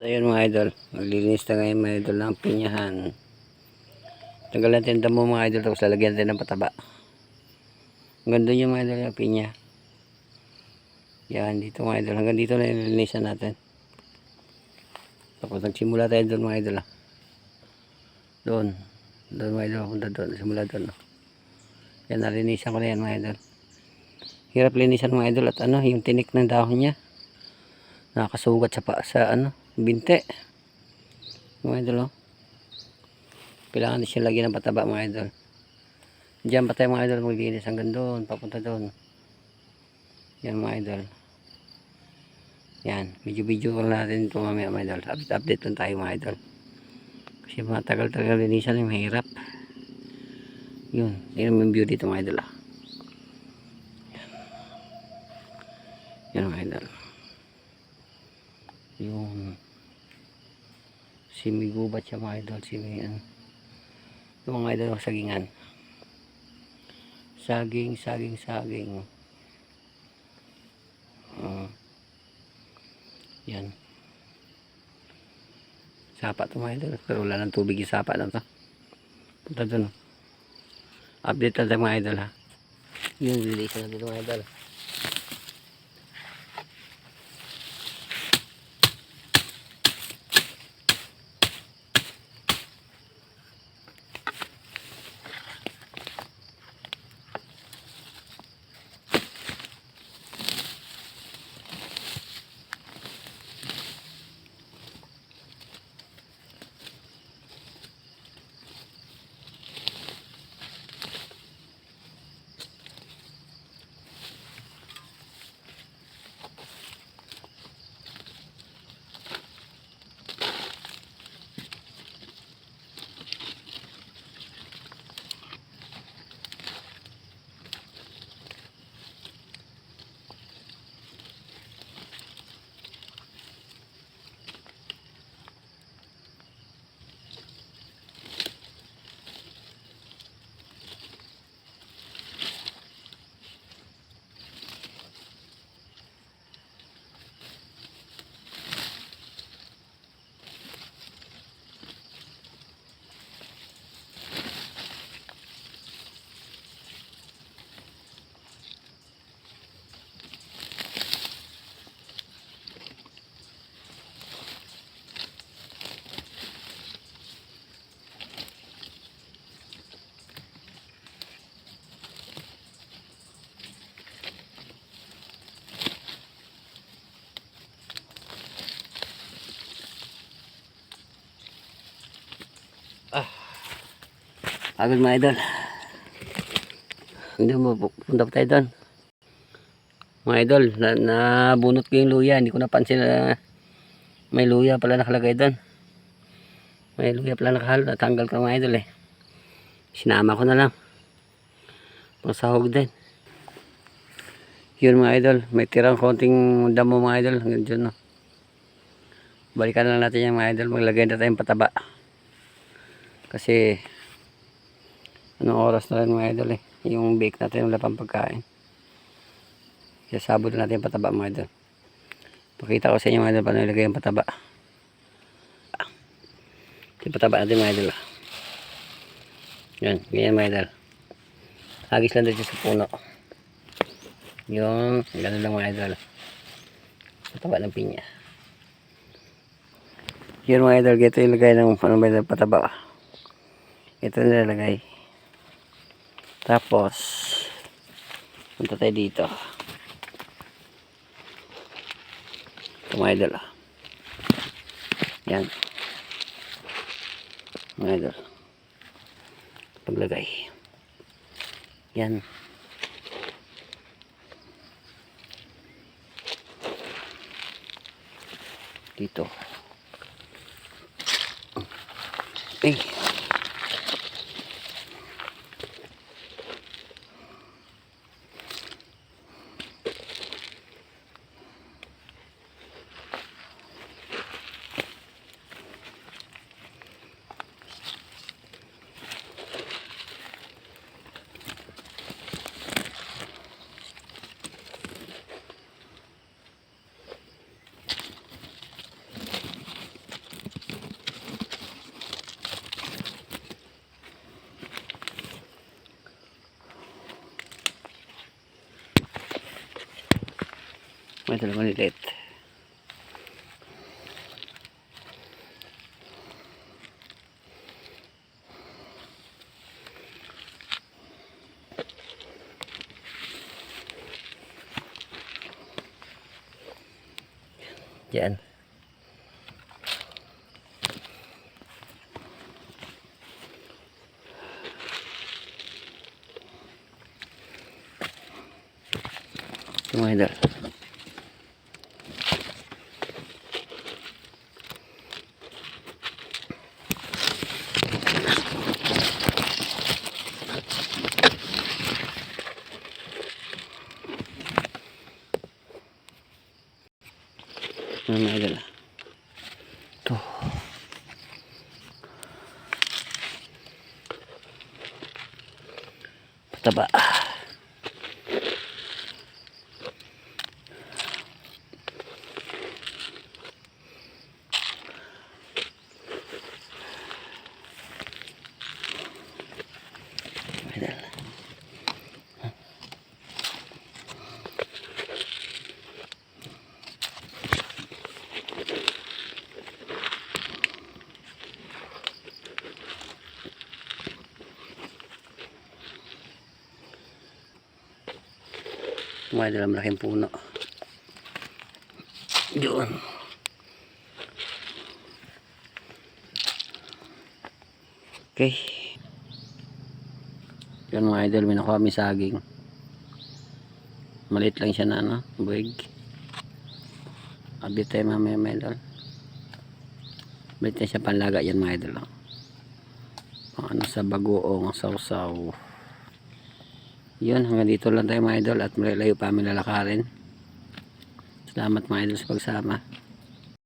Ayun mga idol, maglilinis na ngayon mga idol ng pinyahan. Tanggal natin damo mga idol, tapos lalagyan natin ng pataba. Hanggang doon yung mga idol yung pinya. Yan dito mga idol, hanggang dito na nililinisan natin. Tapos nagsimula tayo doon mga idol. Doon mga idol, punta doon, simula doon. Yan, nalinisan ko na yan mga idol. Hirap linisan mga idol at yung tinik ng dahon niya. Nakakasugat sa binte. Mga idol, kailangan din siya lagyan ng pataba mga idol. Diyan pa tayo mga idol maglinis hanggang doon, papunta doon. Yan mga idol. Yan, video natin ito mamaya mga idol. Update lang tayo mga idol. Kasi matagal-tagal linisan yung mahirap. Yun, yun yung view dito mga idol. Yan mga idol. Yung simigubat siya mga idol, yung mga idol sagingan, saging yan, sapa to mga idol, pero wala ng tubig yung sapa na to. Punta dun, update lang tayo mga idol ha. Yung release na dito mga idol. Agad mga idol, hindi mo punta pa tayo doon mga idol. Nabunot ko yung luya, hindi ko napansin na may luya pala nakalagay doon. May luya pala natanggal ko mga idol sinama ko na lang pang sahog din. Yun mga idol, may tirang konting damo mga idol hanggang dyan balikan na lang natin yung mga idol, maglagay na tayong pataba kasi anong oras na rin mga idol yung bake natin wala pang pagkain, sasabod na natin yung pataba mga idol. Pakita ko sa inyo mga idol paano ilagay yung pataba. Yung pataba natin mga idol yan, ganyan mga idol, hagis lang dito sa puno yung gano'n lang mga idol, pataba ng pinya. Yun mga idol, ito ilagay ng pataba, ito nilalagay. Tapos punta tayo dito ito mga idol yan mga idol, paglagay yan dito Ito lang maliliit. Diyan. Ito mga idol. Mga idol. Ito. Pataba. Idol. Mga idol, malaking puno. Doon. Okay. Yan mga idol, may nakuha kami saging. Maliit lang siya na ano, buwig. Abit tayo mamaya mga idol. Maliit na siya panlaga yan mga idol. Ano sa bagoong, sausaw. Yun, hanggang dito lang tayo mga idol at malayo pa kami lalakarin. Salamat mga idol sa pagsama.